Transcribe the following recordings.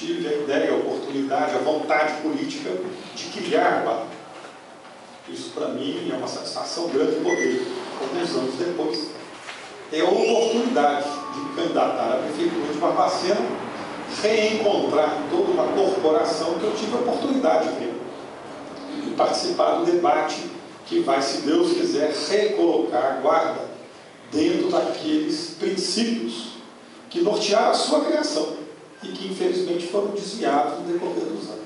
tive a ideia, a oportunidade, a vontade política de criar a guarda. Isso, para mim, é uma satisfação grande poder, alguns anos depois, ter a oportunidade de me candidatar à Prefeitura de Barbacena, reencontrar toda uma corporação que eu tive a oportunidade de ver e participar do debate que vai, se Deus quiser, recolocar a guarda dentro daqueles princípios que nortearam a sua criação e que, infelizmente, foram desviados no decorrer dos anos.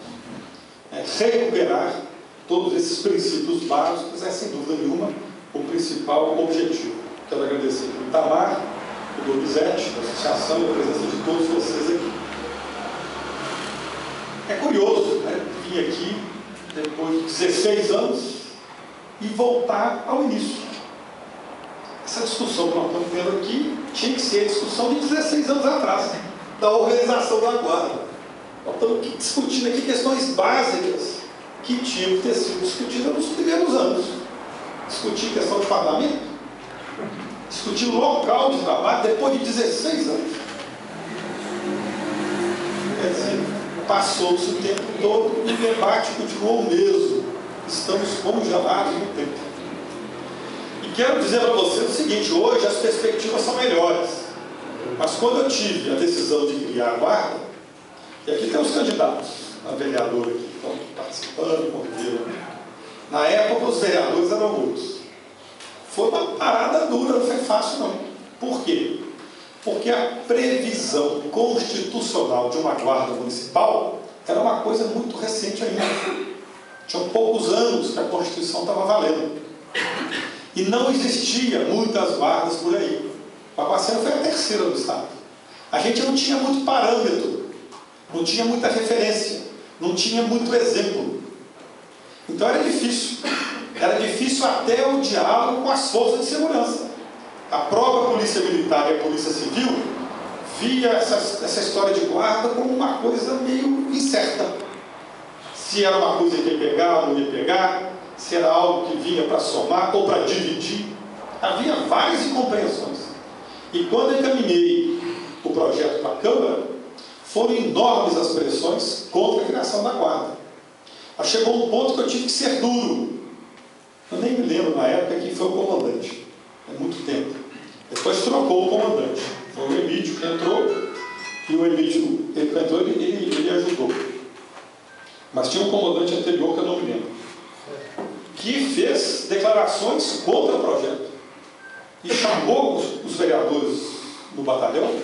Recuperar todos esses princípios básicos é, sem dúvida nenhuma, o principal objetivo. Quero agradecer ao Itamar, o Donizete, a associação e a presença de todos vocês aqui. É curioso, né, vir aqui depois de 16 anos e voltar ao início. Essa discussão que nós estamos tendo aqui tinha que ser a discussão de 16 anos atrás, né, da organização da guarda. Nós estamos discutindo aqui questões básicas que tinham que ter sido discutidas nos primeiros anos. Discutir questão de parlamento, discutir local de trabalho depois de 16 anos. Quer dizer, passou-se o tempo todo e o debate continuou o mesmo. Estamos congelados no tempo. E quero dizer para vocês o seguinte: hoje as perspectivas são melhores. Mas quando eu tive a decisão de criar a guarda, e aqui tem os candidatos a vereador aqui, que estão participando, conviveram. Na época os vereadores eram muitos. Foi uma parada dura, não foi fácil não. Por quê? Porque a previsão constitucional de uma guarda municipal era uma coisa muito recente ainda. Tinham poucos anos que a Constituição estava valendo. E não existia muitas guardas por aí. Barbacena foi a terceira do Estado. A gente não tinha muito parâmetro, não tinha muita referência, não tinha muito exemplo. Então era difícil. Era difícil até o diálogo com as forças de segurança. A própria Polícia Militar e a Polícia Civil via essa história de guarda como uma coisa meio incerta. Se era uma coisa que ia pegar ou não ia pegar, se era algo que vinha para somar ou para dividir. Havia várias incompreensões. E quando eu encaminhei o projeto para a Câmara, foram enormes as pressões contra a criação da guarda. Mas chegou um ponto que eu tive que ser duro. Eu nem me lembro na época quem foi o comandante. É muito tempo. Depois trocou o comandante. Foi o Emílio que entrou, e o Emílio que entrou, ele ajudou. Mas tinha um comandante anterior que eu não me lembro, que fez declarações contra o projeto. E chamou os vereadores do batalhão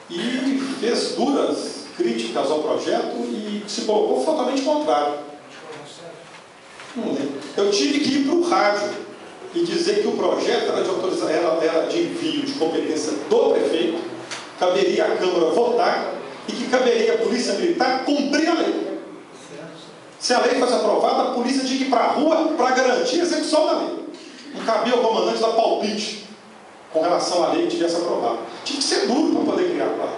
e fez duras críticas ao projeto e se colocou totalmente contrário. Não lembro. Eu tive que ir para o rádio e dizer que o projeto era de envio de competência do prefeito, caberia à Câmara votar e que caberia à Polícia Militar cumprir a lei. Se a lei fosse aprovada, a polícia tinha que ir para a rua para garantir a execução da lei. Não cabia ao comandante dar palpite com relação à lei que tivesse aprovado. Tinha que ser duro para poder criar a guarda.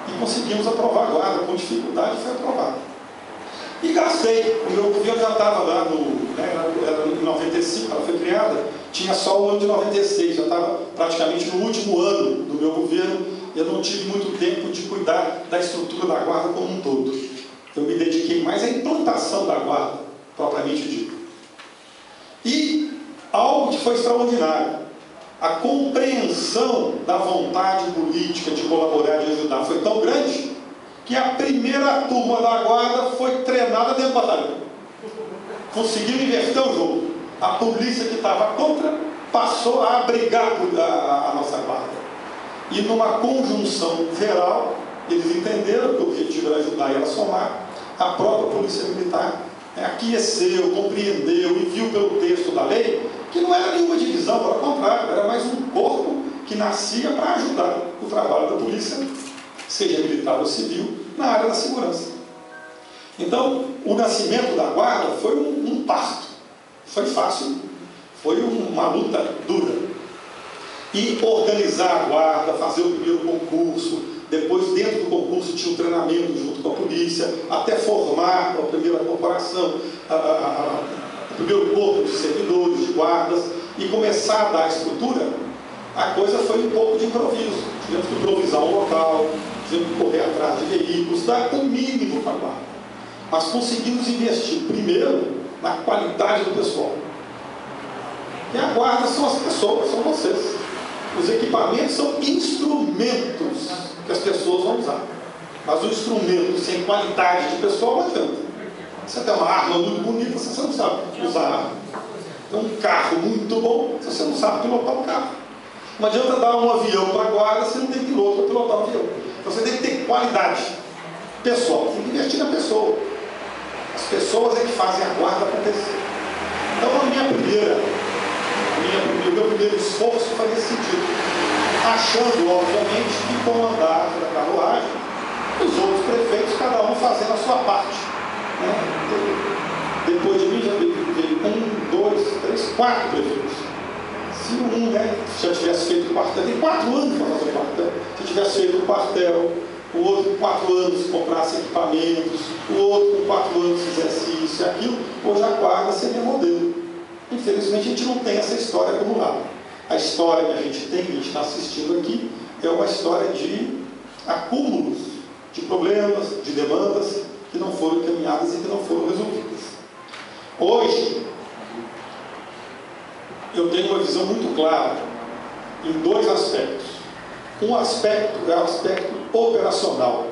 E conseguimos aprovar a guarda, com dificuldade foi aprovada. E gastei. O meu governo já estava lá era em 95, ela foi criada, tinha só o ano de 96, já estava praticamente no último ano do meu governo, e eu não tive muito tempo de cuidar da estrutura da guarda como um todo. Eu me dediquei mais à implantação da guarda, propriamente dita. E algo que foi extraordinário, a compreensão da vontade política de colaborar, de ajudar, foi tão grande que a primeira turma da guarda foi treinada dentro do batalhão. Conseguiu inverter o jogo. A polícia que estava contra passou a abrigar a nossa guarda. E numa conjunção geral, eles entenderam que o objetivo era ajudar e era somar. A própria Polícia Militar aqueceu, compreendeu e viu pelo texto da lei que não era nenhuma divisão, pelo contrário, era mais um corpo que nascia para ajudar o trabalho da polícia, seja militar ou civil, na área da segurança. Então, o nascimento da guarda foi um parto. Foi fácil, foi uma luta dura. E organizar a guarda, fazer o primeiro concurso, depois dentro do concurso tinha um treinamento junto com a polícia, até formar a primeira corporação, o primeiro corpo de servidores, de guardas, e começar a dar estrutura, a coisa foi um pouco de improviso. tivemos que improvisar um local, tivemos que correr atrás de veículos, dar o mínimo para a guarda. Mas conseguimos investir primeiro na qualidade do pessoal. E a guarda são as pessoas, são vocês. Os equipamentos são instrumentos que as pessoas vão usar. Mas o instrumento sem qualidade de pessoal não adianta. Você tem uma arma muito bonita, você não sabe usar a arma. Tem um carro muito bom, você não sabe pilotar o carro. Não adianta dar um avião para a guarda se não tem piloto para pilotar o avião. Então você tem que ter qualidade. Pessoal, tem que investir na pessoa. As pessoas é que fazem a guarda acontecer. Então o meu primeiro esforço faria sentido. Achando, obviamente, que com o andar da carruagem, os outros prefeitos, cada um fazendo a sua parte. Depois de mim já veio 4 prefeitos. Se um já tivesse feito o quartel, tem 4 anos para fazer o quartel. Se tivesse feito o quartel, o outro com 4 anos comprasse equipamentos, o outro com 4 anos fizesse isso e aquilo, hoje a guarda seria modelo. Infelizmente a gente não tem essa história acumulada. A história que a gente tem, que a gente está assistindo aqui, é uma história de acúmulos de problemas, de demandas que não foram encaminhadas e que não foram resolvidas. Hoje, eu tenho uma visão muito clara em 2 aspectos. Um aspecto é o aspecto operacional,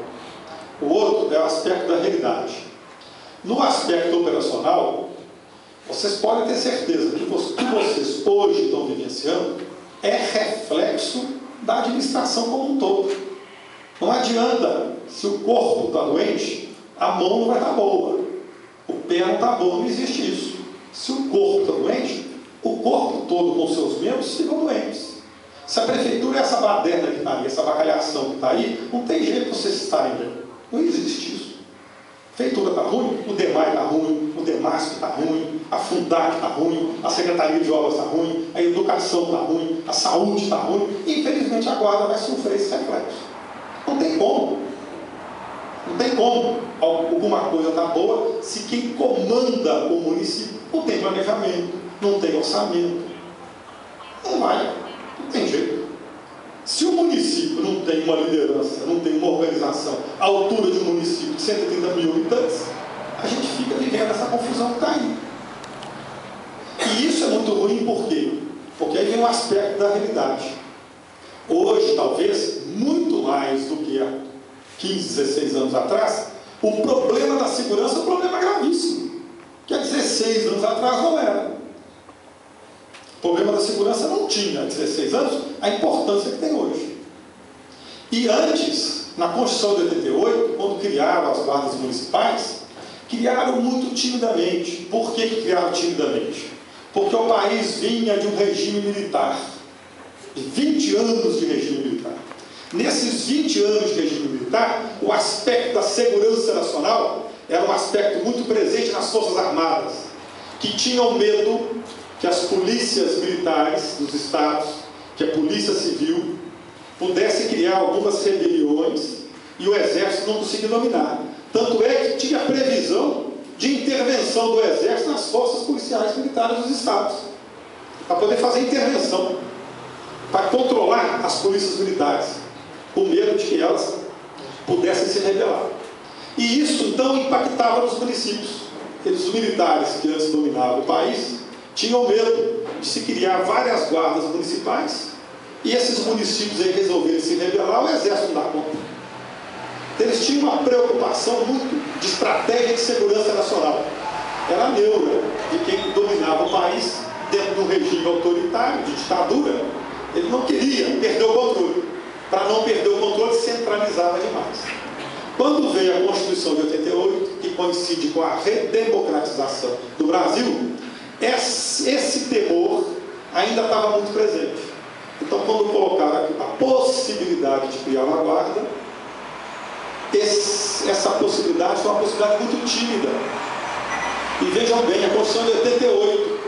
o outro é o aspecto da realidade. No aspecto operacional, vocês podem ter certeza que o que vocês hoje estão vivenciando é reflexo da administração como um todo. Não adianta, se o corpo está doente, a mão não vai estar boa, o pé não está bom, não existe isso. Se o corpo está doente, o corpo todo com seus membros ficam doentes. Se a prefeitura é essa baderna que está aí, essa bacalhação que está aí, não tem jeito de vocês estarem bem. Não existe isso. A prefeitura está ruim, o DEMAI está ruim, o DEMASP está ruim, a Fundac está ruim, a Secretaria de Obras está ruim, a Educação está ruim, a Saúde está ruim. E, infelizmente, a guarda vai sofrer esse reflexo. Não tem como. Não tem como alguma coisa está boa se quem comanda o município não tem planejamento, não tem orçamento. Não vai. Não tem jeito. Se o município não tem uma liderança, não tem uma organização à altura de um município de 130 mil habitantes, a gente fica vivendo essa confusão que está aí. E isso é muito ruim, por quê? Porque aí vem um aspecto da realidade. Hoje, talvez, muito mais do que há 15, 16 anos atrás, o problema da segurança é um problema gravíssimo. Que há 16 anos atrás não era. O problema da segurança não tinha, há 16 anos, a importância que tem hoje. E antes, na Constituição de 88, quando criaram as guardas municipais, criaram muito timidamente. Por que criaram timidamente? Porque o país vinha de um regime militar, de 20 anos de regime militar. Nesses 20 anos de regime militar, o aspecto da segurança nacional era um aspecto muito presente nas Forças Armadas, que tinham medo que as polícias militares dos estados, que a polícia civil, pudesse criar algumas rebeliões e o exército não conseguia dominar. Tanto é que tinha previsão de intervenção do exército nas forças policiais militares dos estados, para poder fazer intervenção, para controlar as polícias militares, com medo de que elas pudessem se rebelar. E isso então impactava nos municípios. Os militares que antes dominavam o país tinham medo de se criar várias guardas municipais e esses municípios aí resolverem se rebelar, o exército não dá conta. Eles tinham uma preocupação muito de estratégia de segurança nacional. Era a neura de quem dominava o país dentro de um regime autoritário, de ditadura. Ele não queria perder o controle. Para não perder o controle, centralizava demais. Quando veio a Constituição de 88, que coincide com a redemocratização do Brasil, esse temor ainda estava muito presente. Então, quando colocaram a possibilidade de criar uma guarda, essa possibilidade foi uma possibilidade muito tímida. E vejam bem, a Constituição de 88,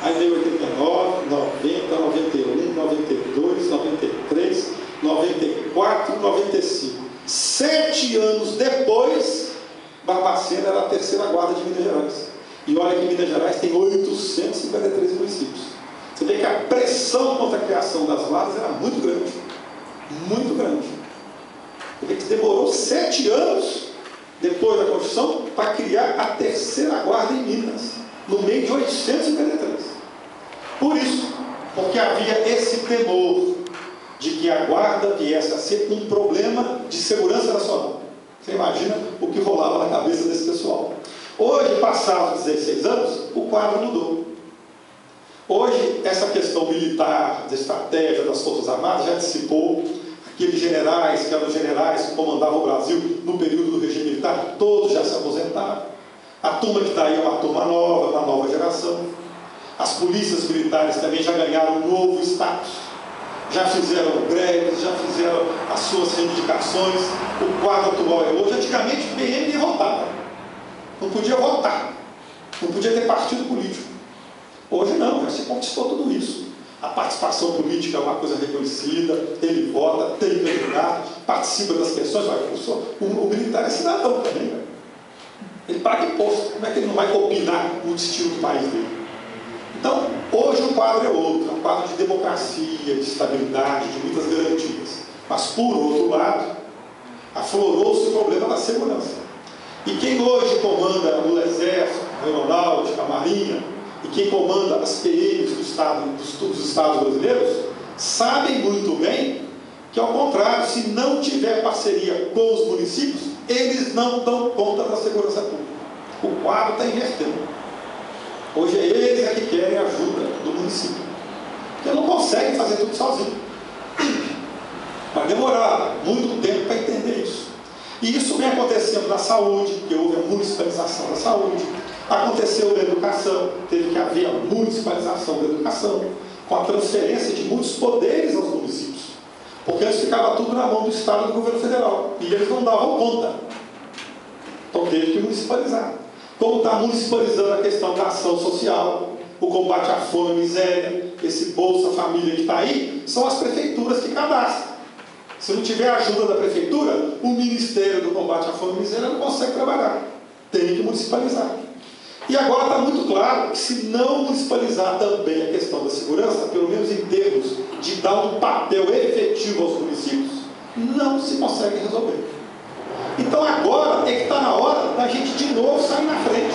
aí veio 89, 90, 91, 92, 93, 94, 95. 7 anos depois, Barbacena era a terceira guarda de Minas Gerais. E olha que Minas Gerais tem 853 municípios. Você vê que a pressão contra a criação das guardas era muito grande. muito grande. Porque demorou 7 anos depois da Constituição para criar a terceira guarda em Minas, no meio de 853. Por isso, porque havia esse temor de que a guarda viesse a ser um problema de segurança nacional. Você imagina o que rolava na cabeça desse pessoal. Hoje, passados 16 anos, o quadro mudou. Hoje, essa questão militar, da estratégia das Forças Armadas já dissipou. Aqueles generais, que eram generais que comandavam o Brasil no período do regime militar, todos já se aposentaram. A turma que está aí é uma turma nova, uma nova geração. As polícias militares também já ganharam um novo status. Já fizeram greves, já fizeram as suas reivindicações. O quadro atual é hoje. Antigamente, o PM nem votava. Não podia votar. Não podia ter partido político. Hoje não, já se conquistou tudo isso. A participação política é uma coisa reconhecida, ele vota, tem candidato, participa das questões. O militar é cidadão também, né? Ele paga imposto. Como é que ele não vai opinar no destino do país dele? Então, hoje o quadro é outro, é um quadro de democracia, de estabilidade, de muitas garantias. Mas, por outro lado, aflorou-se o problema da segurança. E quem hoje comanda o Exército, a Aeronáutica, a Marinha, e quem comanda as PMs dos estados brasileiros, sabem muito bem que, ao contrário, se não tiver parceria com os municípios, eles não dão conta da segurança pública. O quadro está invertendo. Hoje é eles que querem ajuda do município, porque não conseguem fazer tudo sozinho. Vai demorar muito tempo para entender isso. E isso vem acontecendo na saúde, que houve a municipalização da saúde. Aconteceu na educação, teve que haver a municipalização da educação, com a transferência de muitos poderes aos municípios. Porque antes ficava tudo na mão do Estado e do governo federal, e eles não davam conta. Então teve que municipalizar. Como está municipalizando a questão da ação social, o combate à fome e miséria, esse Bolsa Família que está aí, são as prefeituras que cadastram. Se não tiver a ajuda da prefeitura, o Ministério do Combate à Fome e Miséria não consegue trabalhar. Tem que municipalizar. E agora está muito claro que, se não municipalizar também a questão da segurança, pelo menos em termos de dar um papel efetivo aos municípios, não se consegue resolver. Então agora é que está na hora da gente de novo sair na frente.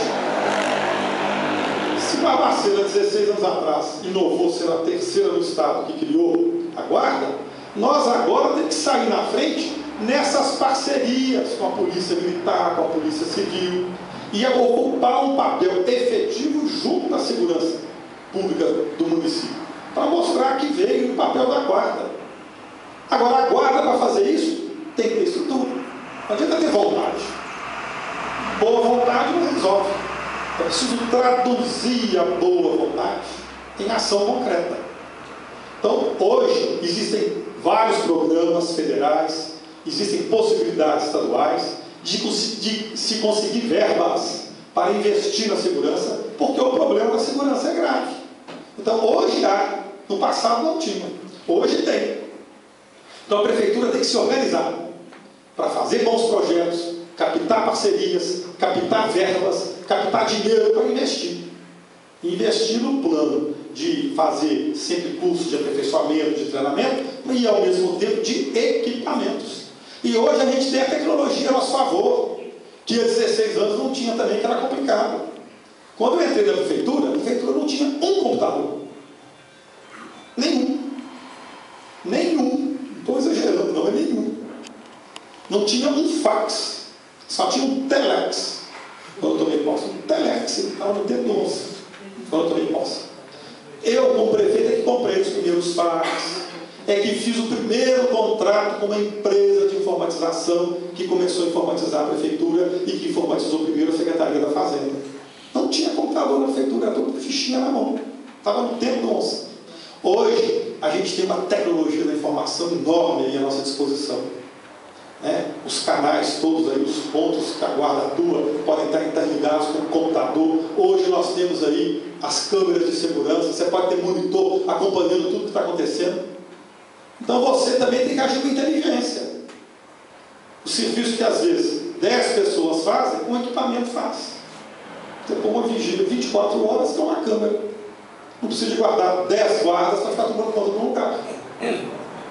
Se Barbacena, 16 anos atrás, inovou ser a terceira no Estado que criou a guarda, nós agora temos que sair na frente nessas parcerias com a Polícia Militar, com a Polícia Civil, e ocupar um papel efetivo junto da segurança pública do município, para mostrar que veio o papel da guarda. Agora, a guarda, para fazer isso, tem que ter estrutura. Não adianta ter vontade. Boa vontade não resolve. É preciso traduzir a boa vontade em ação concreta. Então, hoje, existem vários programas federais, existem possibilidades estaduais de se conseguir verbas para investir na segurança, porque o problema da segurança é grave. Então, hoje há, no passado não tinha, hoje tem. Então, a prefeitura tem que se organizar para fazer bons projetos, captar parcerias, captar verbas, captar dinheiro para investir. Investir no plano de fazer sempre cursos de aperfeiçoamento, de treinamento, e ao mesmo tempo de equipamentos. E hoje a gente tem a tecnologia a nosso favor, que há 16 anos não tinha também, que era complicado. Quando eu entrei na prefeitura, a prefeitura não tinha um computador. Nenhum. Não estou exagerando, não é nenhum. Não tinha um fax, só tinha um telex. Quando eu tomei posse, um telex, ele estava no dedo do osso. Quando eu tomei posse. Eu, como prefeito, é que comprei os primeiros fax, é que fiz o primeiro contrato com uma empresa de informatização que começou a informatizar a prefeitura e que informatizou primeiro a Secretaria da Fazenda. Não tinha computador na prefeitura, era tudo fichinha na mão. Estava no tempo do onça. Hoje, a gente tem uma tecnologia da informação enorme aí à nossa disposição. Os canais todos aí, os pontos que a guarda atua, podem estar interligados com o computador. Hoje nós temos aí as câmeras de segurança, você pode ter monitor acompanhando tudo que está acontecendo. Então você também tem que agir com inteligência. O serviço que às vezes 10 pessoas fazem, um equipamento faz. Você põe uma vigília 24 horas com uma câmera. Não precisa de guardar 10 guardas para ficar tomando conta de um lugar.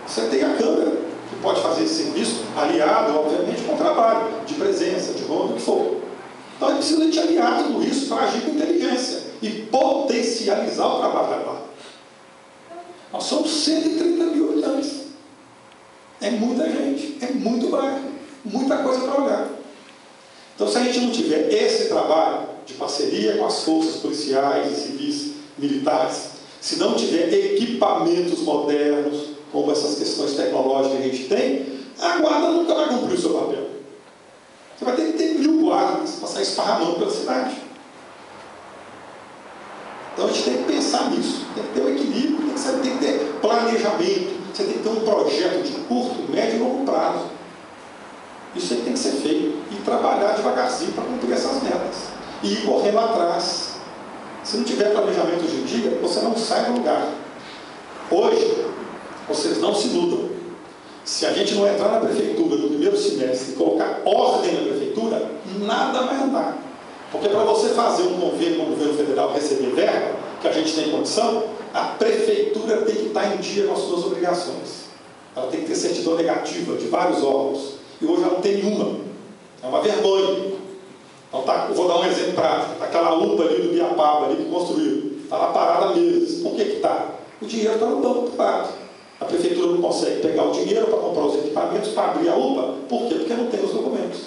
Você tem a câmera. que pode fazer esse serviço, aliado, obviamente, com o trabalho, de presença, de nome, o que for. Então, a gente precisa de aliar tudo isso para agir com inteligência e potencializar o trabalho da guarda. Nós somos 130 mil habitantes. É muita gente, é muito bairro, muita coisa para olhar. Então, se a gente não tiver esse trabalho de parceria com as forças policiais e civis militares, se não tiver equipamentos modernos, como essas questões tecnológicas que a gente tem, a guarda nunca vai cumprir o seu papel. Você vai ter que ter 1000 guardas para sair esparramando pela cidade. Então a gente tem que pensar nisso, tem que ter um equilíbrio, tem que ter planejamento, você tem que ter um projeto de curto, médio e longo prazo. Isso aí tem que ser feito e trabalhar devagarzinho para cumprir essas metas e ir correndo atrás. Se não tiver planejamento hoje em dia, você não sai do lugar. Hoje, vocês não se iludam. Se a gente não entrar na prefeitura no primeiro semestre e colocar ordem na prefeitura, nada vai andar. Porque para você fazer um convênio com o governo federal, receber verba, que a gente tem condição, a prefeitura tem que estar em dia com as suas obrigações. Ela tem que ter certidão negativa de vários órgãos. E hoje ela não tem nenhuma. É uma vergonha. Então, eu vou dar um exemplo prático. Aquela UPA ali do Biapaba, ali que construiu, está lá parada há meses. Por que está? O dinheiro está no banco parado. A prefeitura não consegue pegar o dinheiro para comprar os equipamentos, para abrir a UPA. Por quê? Porque não tem os documentos.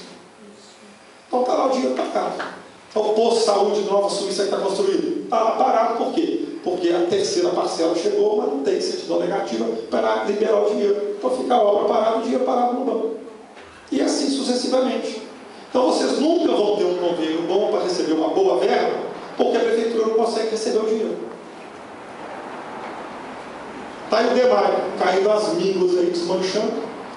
Então está lá o dinheiro parado. Então, o posto de saúde de Nova Suíça que está construído está lá parado. Por quê? Porque a terceira parcela chegou, mas não tem certidão negativa para liberar o dinheiro. Então fica a obra parada, o dinheiro parado no banco. E assim sucessivamente. Então vocês nunca vão ter um convênio bom para receber uma boa verba, porque a prefeitura não consegue receber o dinheiro. Está aí o DEMAI, caindo as mínguas aí, desmanchando,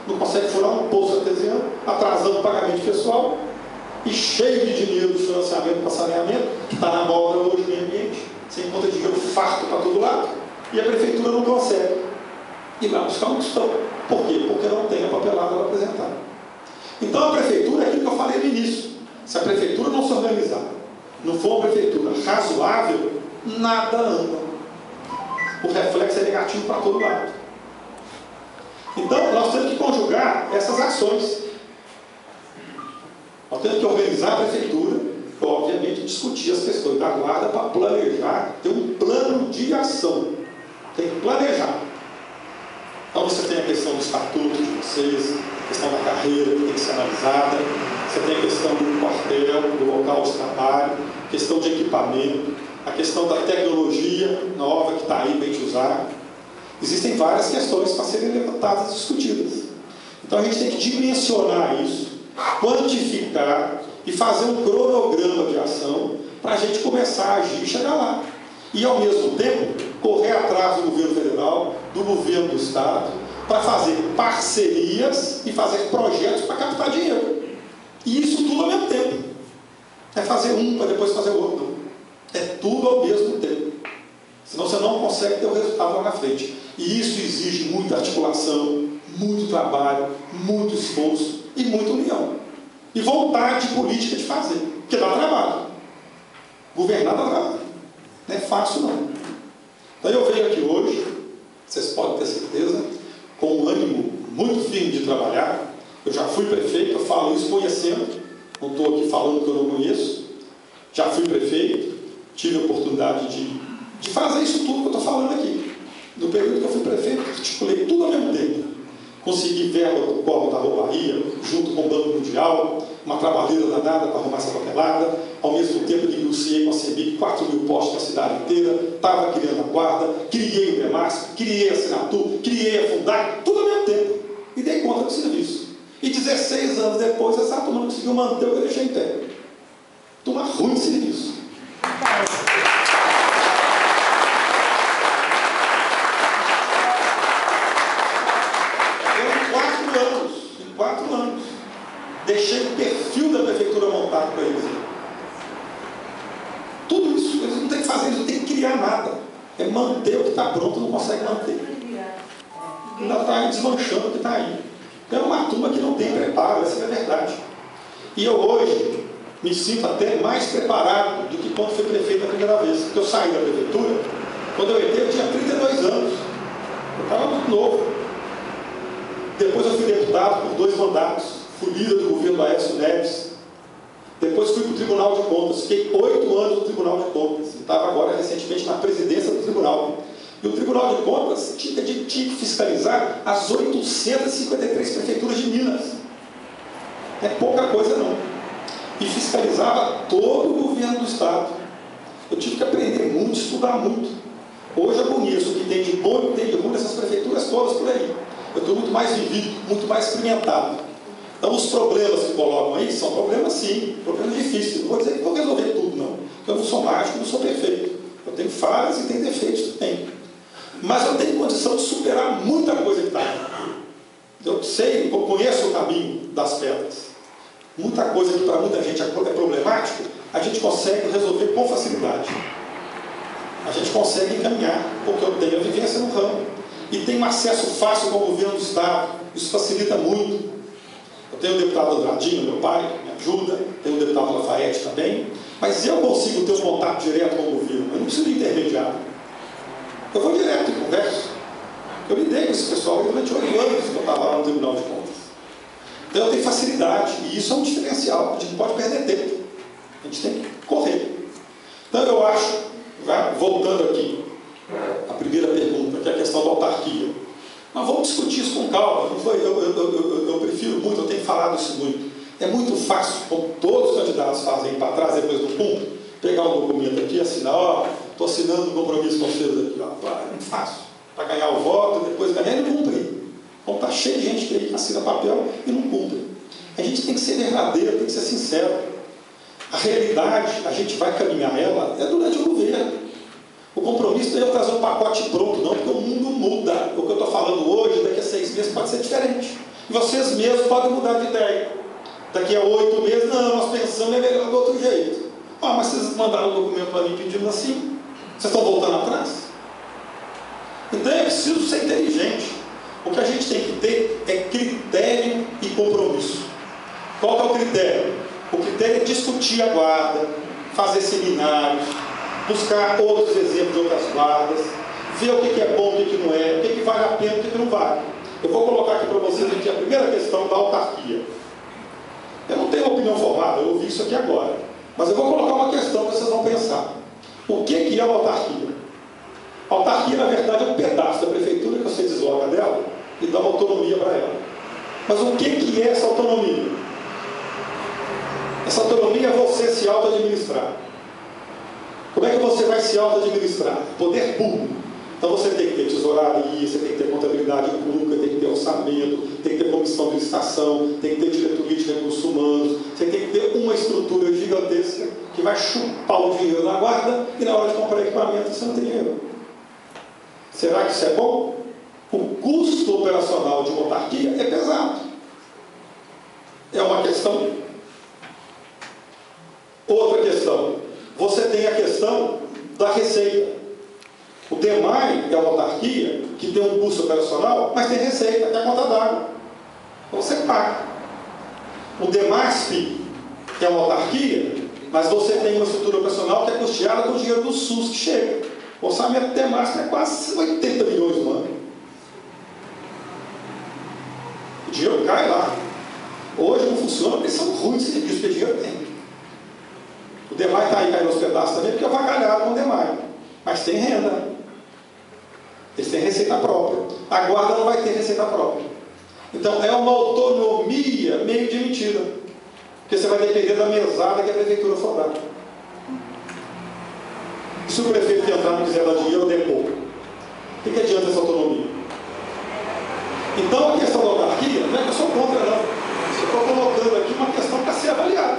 não consegue furar um poço artesiano, atrasando o pagamento pessoal, e cheio de dinheiro de financiamento para saneamento, que está na moda hoje no meio ambiente, sem conta de dinheiro farto para todo lado, e a prefeitura não consegue. E vai buscar um tostão. Por quê? Porque não tem a papelada para apresentar. Então a prefeitura é aquilo que eu falei no início. Se a prefeitura não se organizar, não for uma prefeitura razoável, nada anda. O reflexo é negativo para todo lado. Então nós temos que conjugar essas ações. Nós temos que organizar a prefeitura, obviamente discutir as questões da guarda para planejar, ter um plano de ação. Tem que planejar. Então você tem a questão do estatuto de vocês, a questão da carreira que tem que ser analisada, você tem a questão do quartel, do local de trabalho, a questão de equipamento, a questão da tecnologia nova que está aí para a gente usar. Existem várias questões para serem levantadas e discutidas. Então a gente tem que dimensionar isso, quantificar e fazer um cronograma de ação para a gente começar a agir e chegar lá. E ao mesmo tempo, correr atrás do governo federal, do governo do estado, para fazer parcerias e fazer projetos para captar dinheiro. E isso tudo ao mesmo tempo. É fazer um para depois fazer o outro. É tudo ao mesmo tempo. Senão você não consegue ter o resultado lá na frente. E isso exige muita articulação, muito trabalho, muito esforço e muita união. E vontade política de fazer. Porque dá trabalho. Governar dá trabalho. Não é fácil não. Então eu venho aqui hoje, vocês podem ter certeza, com um ânimo muito firme de trabalhar. Eu já fui prefeito, eu falo isso conhecendo, não estou aqui falando que eu não conheço. Já fui prefeito, tive a oportunidade de fazer isso tudo que eu estou falando aqui. No período que eu fui prefeito, articulei tudo ao mesmo tempo. Consegui verba do Córrego da Roubaria, junto com o Banco Mundial, uma trabalheira danada para arrumar essa papelada. Ao mesmo tempo que negociei com a CEMIG 4.000 postos na cidade inteira, estava criando a guarda, criei o DEMASP, criei a Sinatur, criei a Fundac, tudo ao mesmo tempo. E dei conta do serviço. E 16 anos depois, essa turma não conseguiu manter o que eu deixei em pé. Turma ruim de serviço. Em 4 anos, deixei o perfil da prefeitura montado para eles. Tudo isso, eles não têm que fazer, eles não têm que criar nada. É manter o que está pronto, não consegue manter. Ainda está aí desmanchando o que está aí. Então é uma turma que não tem preparo, essa é a verdade. E eu hoje me sinto até mais preparado do que quando fui prefeito a primeira vez. Porque eu saí da prefeitura, quando eu entrei eu tinha 32 anos. Eu estava muito novo. Depois eu fui deputado por 2 mandatos, fui líder do governo Aécio Neves. Depois fui para o Tribunal de Contas, fiquei 8 anos no Tribunal de Contas. Estava agora recentemente na presidência do Tribunal. E o Tribunal de Contas tinha que fiscalizar as 853 prefeituras de Minas. É pouca coisa não. E fiscalizava todo o governo do Estado. Eu tive que aprender muito, estudar muito. Hoje eu conheço o que tem de bom e o que tem de ruim nessas prefeituras todas por aí. Eu estou muito mais vivido, muito mais experimentado. Então os problemas que colocam aí são problemas sim, problemas difíceis. Não vou dizer que vou resolver tudo não. Porque eu não sou mágico, não sou perfeito. Eu tenho falhas e tenho defeitos também. Mas eu tenho condição de superar muita coisa que está aí. Eu sei, eu conheço o caminho das pedras. Muita coisa que para muita gente é problemática, a gente consegue resolver com facilidade. A gente consegue encaminhar, porque eu tenho a vivência no ramo. E tenho acesso fácil com o governo do Estado. Isso facilita muito. Eu tenho o deputado Andradinho, meu pai, que me ajuda. Tenho o deputado Lafayette também. Mas eu consigo ter um contato direto com o governo. Eu não preciso de intermediário. Eu vou direto e converso. Eu lidei com esse pessoal durante 8 anos que eu estava lá no Tribunal de Contas. Então eu tenho facilidade. E isso é um diferencial. A gente não pode perder tempo. A gente tem que correr. Então eu acho, voltando aqui, a primeira pergunta, que é a questão da autarquia. Mas vamos discutir isso com calma. Não foi, eu prefiro muito, eu tenho falado isso muito. É muito fácil, como todos os candidatos fazem para trás depois do ponto, pegar um documento aqui e assinar, ó, estou assinando um compromisso com vocês aqui, ó. É muito fácil. Para ganhar o voto, depois ganhar e não cumprir. Então está cheio de gente que assina papel e não cumpre. A gente tem que ser verdadeiro, tem que ser sincero. A realidade, a gente vai caminhar ela, é durante o governo. O compromisso não é eu trazer um pacote pronto, não, porque o mundo muda. O que eu estou falando hoje, daqui a 6 meses, pode ser diferente. E vocês mesmos podem mudar de ideia. Daqui a 8 meses, não, nós pensamos é melhor do outro jeito. Ah, mas vocês mandaram um documento para mim pedindo assim. Vocês estão voltando atrás? Então é preciso ser inteligente. O que a gente tem que ter é critério e compromisso. Qual é o critério? O critério é discutir a guarda, fazer seminários, buscar outros exemplos de outras guardas, ver o que é bom, o que não é, o que vale a pena, o que não vale. Eu vou colocar aqui para vocês aqui a primeira questão da autarquia. Eu não tenho opinião formada, eu ouvi isso aqui agora. Mas eu vou colocar uma questão que vocês vão pensar. O que é uma autarquia? A autarquia, na verdade, é um pedaço da prefeitura que você desloca dela e dá uma autonomia para ela. Mas o que é essa autonomia? Essa autonomia é você se auto-administrar. Como é que você vai se auto-administrar? Poder público. Então você tem que ter tesouraria, você tem que ter contabilidade pública, tem que ter orçamento, tem que ter comissão de licitação, tem que ter diretoria de recursos humanos, você tem que ter uma estrutura gigantesca que vai chupar o dinheiro na guarda e na hora de comprar equipamento você não tem dinheiro. Será que isso é bom? O custo operacional de uma autarquia é pesado. É uma questão. Outra questão. Você tem a questão da receita. O DEMAI é uma autarquia que tem um custo operacional, mas tem receita, que é a conta d'água. Então você paga. O DEMASP é uma autarquia, mas você tem uma estrutura operacional que é custeada com o dinheiro do SUS que chega. O orçamento do DEMASP é quase 80 milhões no ano. O dinheiro cai lá. Hoje não funciona porque são ruins de serviço que o dinheiro tem. O DEMAI está aí caindo aos pedaços também porque é avacalhado com o DEMAI. Mas tem renda. Eles têm receita própria. A guarda não vai ter receita própria. Então é uma autonomia meio de mentira. Porque você vai depender da mesada que a prefeitura for dar. E se o prefeito que entrar não quiser dar dinheiro, eu depor. O que adianta essa autonomia? Então a questão da autarquia, não é que eu sou contra, não. Eu estou colocando aqui uma questão para ser avaliada.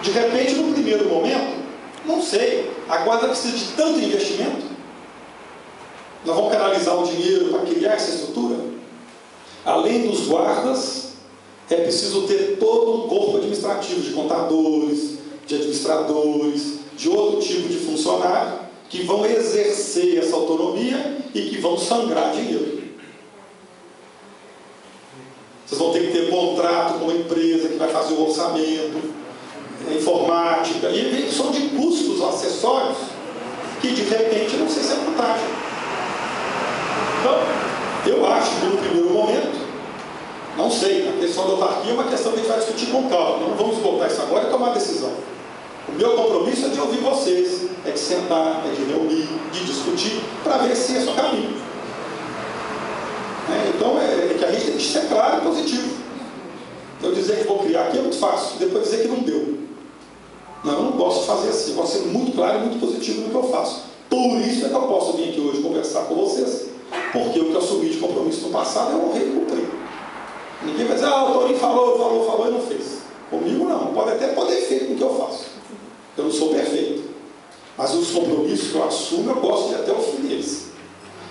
De repente, no primeiro momento, não sei, a guarda precisa de tanto investimento. Nós vamos canalizar o dinheiro para criar essa estrutura. Além dos guardas, é preciso ter todo um corpo administrativo de contadores, de administradores, de outro tipo de funcionário que vão exercer essa autonomia e que vão sangrar dinheiro. Vocês vão ter que ter contrato com uma empresa que vai fazer o orçamento, informática, e são de custos acessórios que de repente eu não sei se é vantagem. Então, eu acho que no primeiro momento Não sei, a questão da autarquia é uma questão que a gente vai discutir com calma. Não vamos voltar isso agora e tomar decisão. O meu compromisso é de ouvir vocês, é de sentar, é de reunir, de discutir, para ver se esse é o caminho. Então, é que a gente tem que ser claro e positivo. Eu dizer que vou criar aqui é muito fácil, depois dizer que não deu. Não, eu não gosto de fazer assim, eu gosto de ser muito claro e muito positivo no que eu faço. Por isso é que eu posso vir aqui hoje conversar com vocês, porque o que eu assumi de compromisso no passado eu honrei e cumpri. Ninguém vai dizer, o Torinho falou e não fez. Comigo não, pode até poder feito com o que eu faço. Eu não sou perfeito. Mas os compromissos que eu assumo, eu gosto de ir até o fim deles.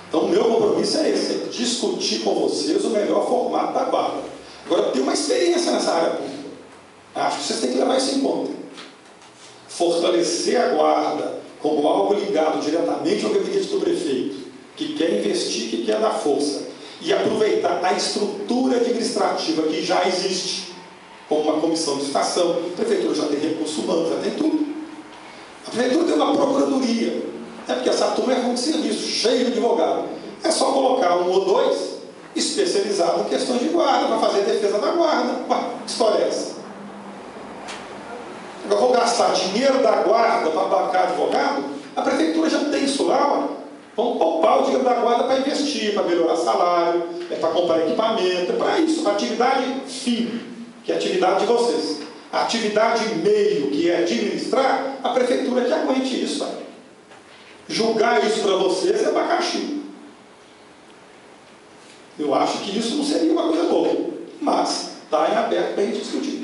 Então o meu compromisso é esse, é discutir com vocês o melhor formato da guarda. Agora, eu tenho uma experiência nessa área pública. Acho que vocês têm que levar isso em conta. Fortalecer a guarda como algo ligado diretamente ao gabinete do prefeito, que quer investir, que quer dar força, e aproveitar a estrutura administrativa que já existe, como uma comissão de licitação. A prefeitura já tem recurso humano, já tem tudo. A prefeitura tem uma procuradoria, porque essa turma é ruim de serviço, cheio de advogado. É só colocar um ou dois especializados em questões de guarda, para fazer defesa da guarda. Ué, que história é essa? Eu vou gastar dinheiro da guarda para bancar advogado? A prefeitura já tem isso lá, ué. Vamos poupar o dinheiro da guarda para investir, para melhorar salário, para comprar equipamento, é para isso, para atividade fim, que é a atividade de vocês. A atividade meio, que é administrar, a prefeitura que aguente isso. Ué. Julgar isso para vocês é abacaxi. Eu acho que isso não seria uma coisa boa, mas está em aberto para a gente discutir.